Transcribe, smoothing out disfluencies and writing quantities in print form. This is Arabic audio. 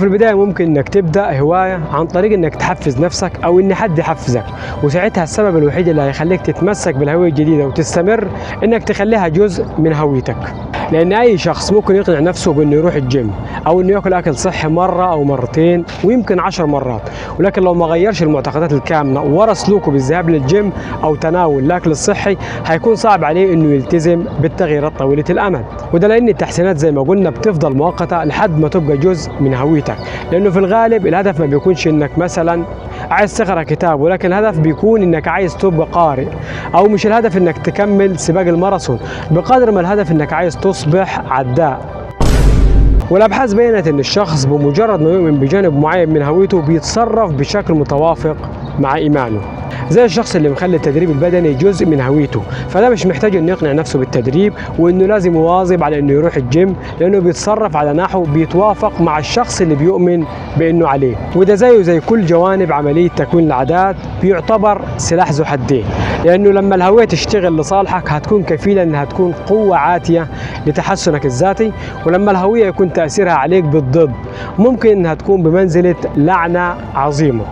في البداية ممكن انك تبدأ هواية عن طريق انك تحفز نفسك او ان حد يحفزك، وساعتها السبب الوحيد اللي هيخليك تتمسك بالهوية الجديدة وتستمر انك تخليها جزء من هويتك. لان اي شخص ممكن يقنع نفسه بانه يروح الجيم او انه ياكل اكل صحي مرة او مرتين ويمكن 10 مرات، ولكن لو ما غيرش المعتقدات الكامنة ورا سلوكه بالذهاب للجيم او تناول الاكل الصحي، هيكون صعب عليه انه يلتزم بالتغييرات طويلة الامد. وده لان التحسينات زي ما قلنا بتفضل مؤقتة لحد ما تبقى جزء من هويتك، لانه في الغالب الهدف ما بيكونش انك مثلا عايز تقرا كتاب، ولكن الهدف بيكون انك عايز تبقى قارئ، او مش الهدف انك تكمل سباق الماراثون بقدر ما الهدف انك عايز تصبح عداء. والابحاث بينت ان الشخص بمجرد ما يؤمن بجانب معين من هويته بيتصرف بشكل متوافق مع ايمانه، زي الشخص اللي مخلي التدريب البدني جزء من هويته، فده مش محتاج انه يقنع نفسه بالتدريب وانه لازم يواظب على انه يروح الجيم، لانه بيتصرف على نحو بيتوافق مع الشخص اللي بيؤمن بانه عليه. وده زيه زي كل جوانب عملية تكوين العادات، بيعتبر سلاح ذو حدين، لانه لما الهوية تشتغل لصالحك هتكون كفيلة انها تكون قوة عاتية لتحسنك الذاتي، ولما الهوية يكون تأثيرها عليك بالضد ممكن انها تكون بمنزلة لعنة عظيمة.